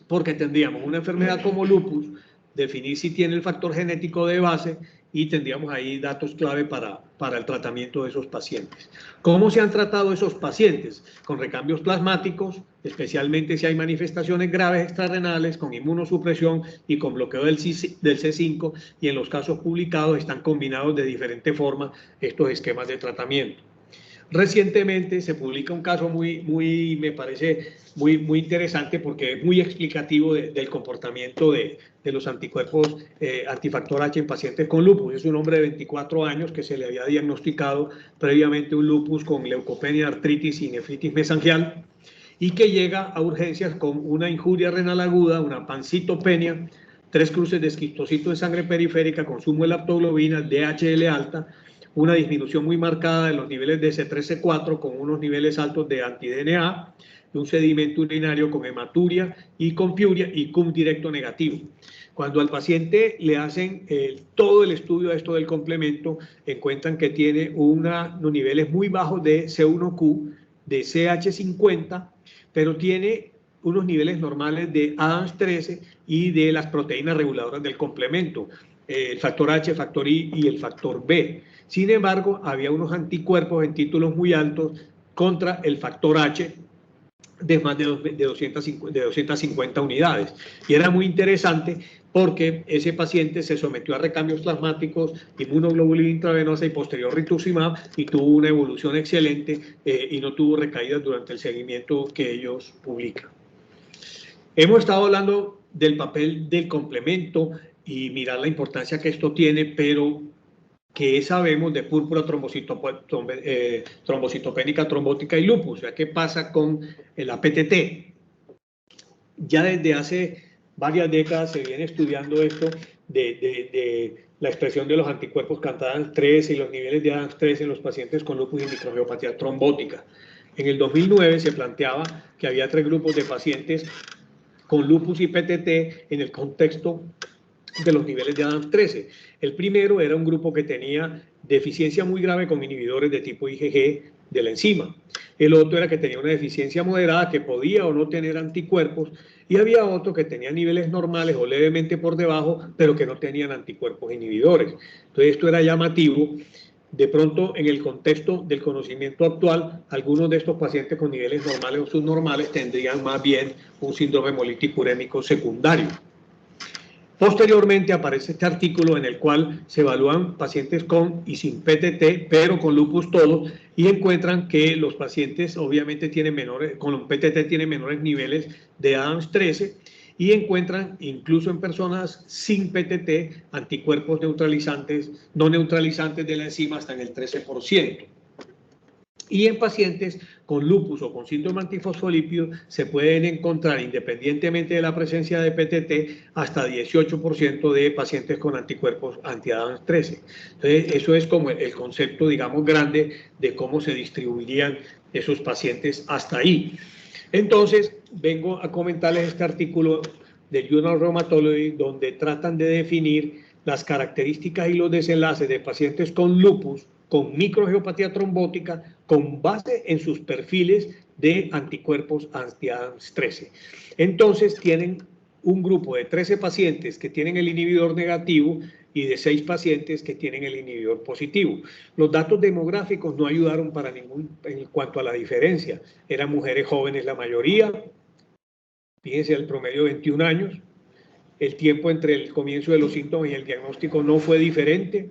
porque tendríamos una enfermedad como lupus, definir si tiene el factor genético de base y tendríamos ahí datos clave para el tratamiento de esos pacientes. ¿Cómo se han tratado esos pacientes? Con recambios plasmáticos, especialmente si hay manifestaciones graves extrarrenales, con inmunosupresión y con bloqueo del C5, y en los casos publicados están combinados de diferente forma estos esquemas de tratamiento. Recientemente se publica un caso me parece muy interesante porque es muy explicativo del comportamiento de los anticuerpos antifactor H en pacientes con lupus. Es un hombre de 24 años que se le había diagnosticado previamente un lupus con leucopenia, artritis y nefritis mesangial y que llega a urgencias con una injuria renal aguda, una pancitopenia, 3 cruces de esquistocito en sangre periférica, consumo de lactoglobina, DHL alta, una disminución muy marcada de los niveles de C3, C4 con unos niveles altos de anti-DNA, un sedimento urinario con hematuria y con piuria y cum directo negativo. Cuando al paciente le hacen todo el estudio de esto del complemento, encuentran que tiene unos niveles muy bajos de C1Q, de CH50, pero tiene unos niveles normales de Adams 13 y de las proteínas reguladoras del complemento, el factor H, factor I y el factor B. Sin embargo, había unos anticuerpos en títulos muy altos contra el factor H de más de 250 unidades. Y era muy interesante porque ese paciente se sometió a recambios plasmáticos, inmunoglobulina intravenosa y posterior rituximab y tuvo una evolución excelente y no tuvo recaídas durante el seguimiento que ellos publican. Hemos estado hablando del papel del complemento y mirar la importancia que esto tiene, pero ¿qué sabemos de púrpura trombocitopénica trombótica y lupus? O sea, ¿qué pasa con la PTT? Ya desde hace varias décadas se viene estudiando esto de la expresión de los anticuerpos contra Adams 13 y los niveles de Adams 13 en los pacientes con lupus y microangiopatía trombótica. En el 2009 se planteaba que había 3 grupos de pacientes con lupus y PTT en el contexto de los niveles de Adams 13. El primero era un grupo que tenía deficiencia muy grave con inhibidores de tipo IgG, de la enzima. El otro era que tenía una deficiencia moderada, que podía o no tener anticuerpos, y había otro que tenía niveles normales o levemente por debajo, pero que no tenían anticuerpos inhibidores. Entonces esto era llamativo. De pronto, en el contexto del conocimiento actual, algunos de estos pacientes con niveles normales o subnormales tendrían más bien un síndrome hemolítico urémico secundario. Posteriormente aparece este artículo en el cual se evalúan pacientes con y sin PTT, pero con lupus todos, y encuentran que los pacientes obviamente tienen con PTT tienen menores niveles de Adams 13, y encuentran incluso en personas sin PTT anticuerpos neutralizantes, no neutralizantes de la enzima hasta en el 13%. Y en pacientes con lupus o con síndrome antifosfolípido se pueden encontrar, independientemente de la presencia de PTT, hasta 18% de pacientes con anticuerpos anti-Adams 13. Entonces, eso es como el concepto, digamos, grande de cómo se distribuirían esos pacientes hasta ahí. Entonces, vengo a comentarles este artículo del Journal Rheumatology, donde tratan de definir las características y los desenlaces de pacientes con lupus, con microangiopatía trombótica, con base en sus perfiles de anticuerpos anti-Adams 13. Entonces, tienen un grupo de 13 pacientes que tienen el inhibidor negativo y de 6 pacientes que tienen el inhibidor positivo. Los datos demográficos no ayudaron para ningún en cuanto a la diferencia. Eran mujeres jóvenes la mayoría, fíjense el promedio de 21 años, el tiempo entre el comienzo de los síntomas y el diagnóstico no fue diferente,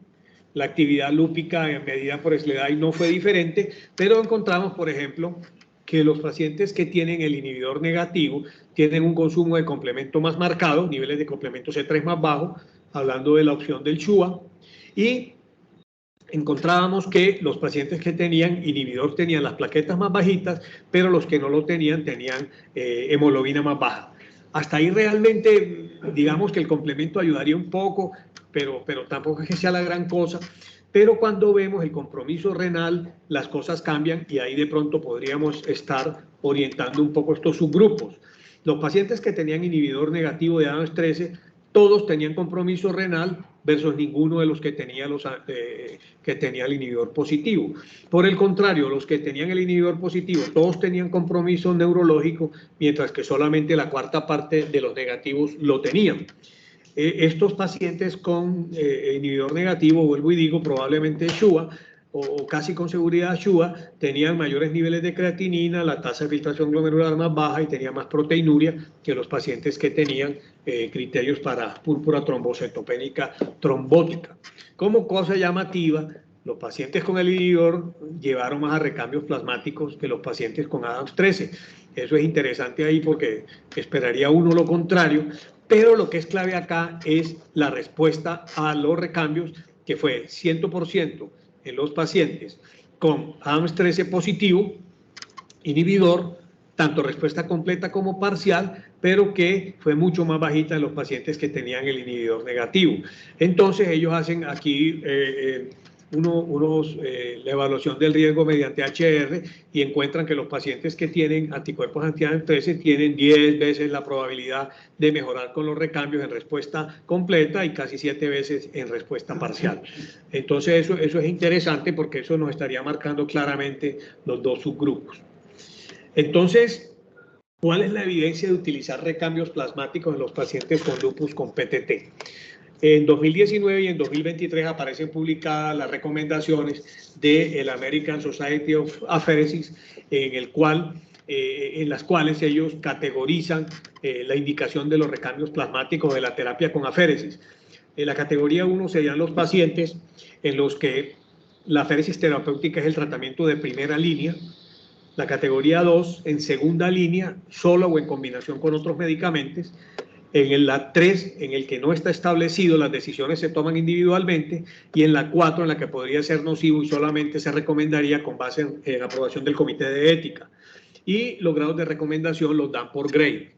la actividad lúpica en medida por SLEDAI no fue diferente, pero encontramos, por ejemplo, que los pacientes que tienen el inhibidor negativo tienen un consumo de complemento más marcado, niveles de complemento C3 más bajo, hablando de la opción del SHUA, y encontrábamos que los pacientes que tenían inhibidor tenían las plaquetas más bajitas, pero los que no lo tenían hemoglobina más baja. Hasta ahí realmente, digamos que el complemento ayudaría un poco, pero tampoco es que sea la gran cosa. Pero cuando vemos el compromiso renal, las cosas cambian y ahí de pronto podríamos estar orientando un poco estos subgrupos. Los pacientes que tenían inhibidor negativo de Adams 13, todos tenían compromiso renal versus ninguno de los que tenía, el inhibidor positivo. Por el contrario, los que tenían el inhibidor positivo, todos tenían compromiso neurológico, mientras que solamente la cuarta parte de los negativos lo tenían. Estos pacientes con inhibidor negativo, vuelvo y digo, probablemente SHUA, o casi con seguridad SHUA, tenían mayores niveles de creatinina, la tasa de filtración glomerular más baja y tenían más proteinuria que los pacientes que tenían criterios para púrpura trombocitopénica trombótica. Como cosa llamativa, los pacientes con el inhibidor llevaron más a recambios plasmáticos que los pacientes con Adams 13. Eso es interesante ahí porque esperaría uno lo contrario, pero lo que es clave acá es la respuesta a los recambios, que fue 100% en los pacientes con Adams 13 positivo, inhibidor, tanto respuesta completa como parcial, pero que fue mucho más bajita en los pacientes que tenían el inhibidor negativo. Entonces ellos hacen aquí la evaluación del riesgo mediante HR y encuentran que los pacientes que tienen anticuerpos anti-Adams 13 tienen 10 veces la probabilidad de mejorar con los recambios en respuesta completa y casi 7 veces en respuesta parcial. Entonces eso es interesante porque eso nos estaría marcando claramente los dos subgrupos. Entonces, ¿cuál es la evidencia de utilizar recambios plasmáticos en los pacientes con lupus con PTT? En 2019 y en 2023 aparecen publicadas las recomendaciones de la American Society of Apheresis, en las cuales ellos categorizan la indicación de los recambios plasmáticos de la terapia con aféresis. En la categoría 1 serían los pacientes en los que la aféresis terapéutica es el tratamiento de primera línea. La categoría 2, en segunda línea, solo o en combinación con otros medicamentos. En la 3, en el que no está establecido, las decisiones se toman individualmente. Y en la 4, en la que podría ser nocivo y solamente se recomendaría con base en aprobación del Comité de Ética. Y los grados de recomendación los dan por grade.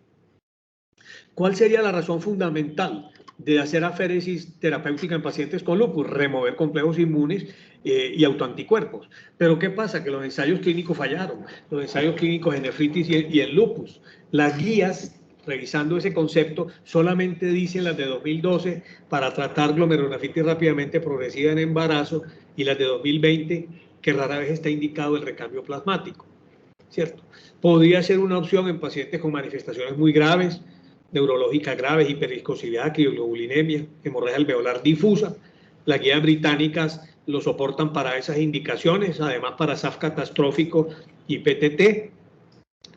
¿Cuál sería la razón fundamental de hacer aféresis terapéutica en pacientes con lupus? Remover complejos inmunes y autoanticuerpos. Pero ¿qué pasa? Que los ensayos clínicos fallaron. Los ensayos clínicos en nefritis y en lupus. Las guías, revisando ese concepto, solamente dicen las de 2012 para tratar glomerulonefritis rápidamente progresiva en embarazo y las de 2020 que rara vez está indicado el recambio plasmático, ¿cierto? Podría ser una opción en pacientes con manifestaciones muy graves, neurológicas graves, hiperviscosidad, crioglobulinemia, hemorragia alveolar difusa. Las guías británicas lo soportan para esas indicaciones, además para SAF catastrófico y PTT.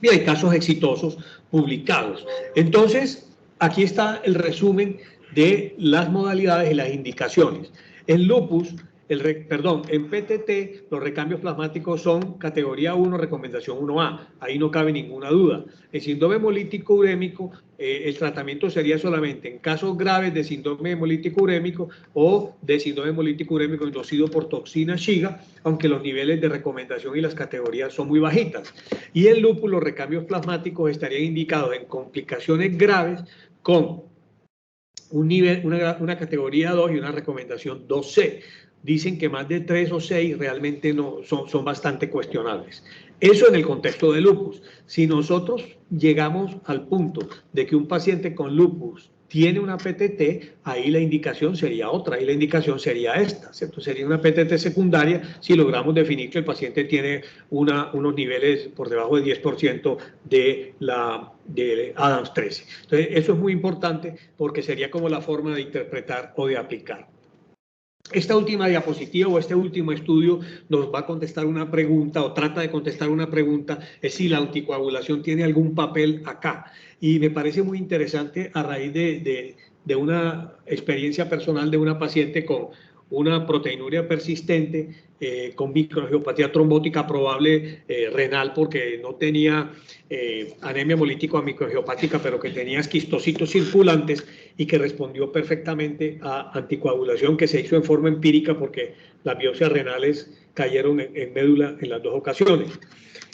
Y hay casos exitosos publicados. Entonces, aquí está el resumen de las modalidades y las indicaciones. En lupus, en PTT, los recambios plasmáticos son categoría 1, recomendación 1A. Ahí no cabe ninguna duda. En síndrome hemolítico urémico, el tratamiento sería solamente en casos graves de síndrome hemolítico urémico o de síndrome hemolítico urémico inducido por toxina Shiga, aunque los niveles de recomendación y las categorías son muy bajitas. Y en lupus, los recambios plasmáticos estarían indicados en complicaciones graves con un nivel, una categoría 2 y una recomendación 2C. Dicen que más de 3 o 6 realmente no son bastante cuestionables. Eso en el contexto de lupus. Si nosotros llegamos al punto de que un paciente con lupus tiene una PTT, ahí la indicación sería otra, ahí la indicación sería esta, ¿cierto? Sería una PTT secundaria si logramos definir que el paciente tiene unos niveles por debajo del 10% de Adams 13. Entonces, eso es muy importante porque sería como la forma de interpretar o de aplicar. Esta última diapositiva o este último estudio nos va a contestar una pregunta o trata de contestar una pregunta, es si la anticoagulación tiene algún papel acá. Y me parece muy interesante a raíz de una experiencia personal de una paciente con una proteinuria persistente, con microangiopatía trombótica probable renal porque no tenía anemia hemolítica microangiopática, pero que tenía esquistocitos circulantes y que respondió perfectamente a anticoagulación que se hizo en forma empírica porque las biopsias renales cayeron en médula en las dos ocasiones.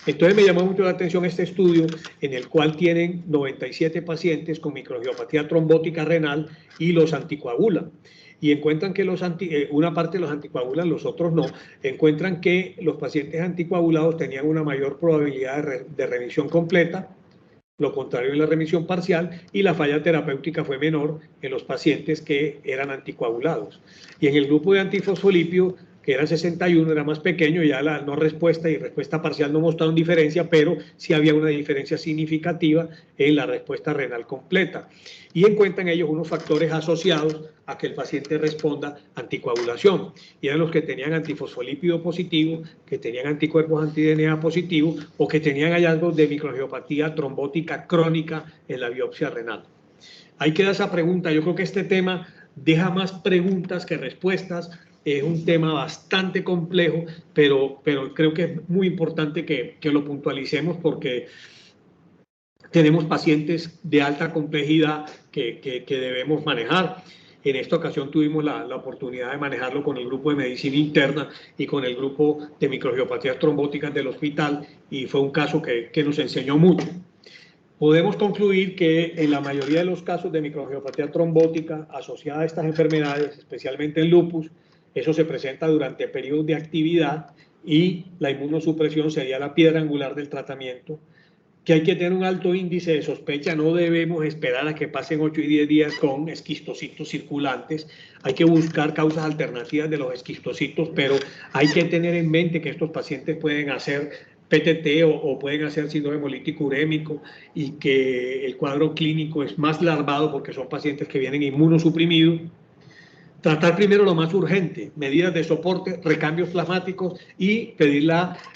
Entonces me llamó mucho la atención este estudio en el cual tienen 97 pacientes con microangiopatía trombótica renal y los anticoagulan. Y encuentran que una parte los anticoagulan, los otros no. Encuentran que los pacientes anticoagulados tenían una mayor probabilidad de remisión completa, lo contrario en la remisión parcial, y la falla terapéutica fue menor en los pacientes que eran anticoagulados. Y en el grupo de antifosfolípido, que era 61, era más pequeño, ya la no respuesta y respuesta parcial no mostraron diferencia, pero sí había una diferencia significativa en la respuesta renal completa. Y encuentran ellos unos factores asociados a que el paciente responda a anticoagulación. Y eran los que tenían antifosfolípido positivo, que tenían anticuerpos anti-DNA positivo o que tenían hallazgos de microangiopatía trombótica crónica en la biopsia renal. Ahí queda esa pregunta. Yo creo que este tema deja más preguntas que respuestas. Es un tema bastante complejo, pero creo que es muy importante que lo puntualicemos porque tenemos pacientes de alta complejidad que debemos manejar. En esta ocasión tuvimos la oportunidad de manejarlo con el grupo de medicina interna y con el grupo de microangiopatías trombóticas del hospital y fue un caso que nos enseñó mucho. Podemos concluir que en la mayoría de los casos de microangiopatía trombótica asociada a estas enfermedades, especialmente en lupus, eso se presenta durante periodos de actividad y la inmunosupresión sería la piedra angular del tratamiento, que hay que tener un alto índice de sospecha, no debemos esperar a que pasen 8 y 10 días con esquistocitos circulantes, hay que buscar causas alternativas de los esquistocitos, pero hay que tener en mente que estos pacientes pueden hacer PTT o pueden hacer síndrome hemolítico urémico y que el cuadro clínico es más larvado porque son pacientes que vienen inmunosuprimidos. Tratar primero lo más urgente, medidas de soporte, recambios plasmáticos y pedir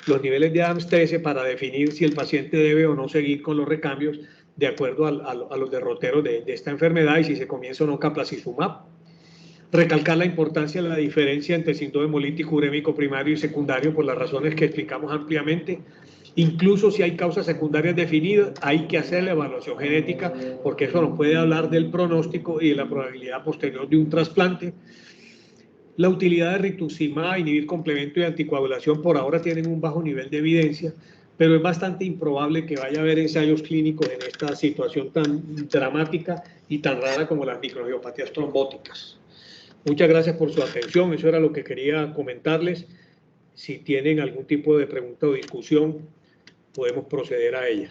los niveles de Adams 13 para definir si el paciente debe o no seguir con los recambios de acuerdo a los derroteros de esta enfermedad y si se comienza o no Caplacizumab. Recalcar la importancia de la diferencia entre síndrome hemolítico urémico primario y secundario por las razones que explicamos ampliamente. Incluso si hay causas secundarias definidas, hay que hacer la evaluación genética porque eso nos puede hablar del pronóstico y de la probabilidad posterior de un trasplante. La utilidad de rituximab, inhibir complemento y anticoagulación por ahora tienen un bajo nivel de evidencia, pero es bastante improbable que vaya a haber ensayos clínicos en esta situación tan dramática y tan rara como las microangiopatías trombóticas. Muchas gracias por su atención, eso era lo que quería comentarles. Si tienen algún tipo de pregunta o discusión, podemos proceder a ella.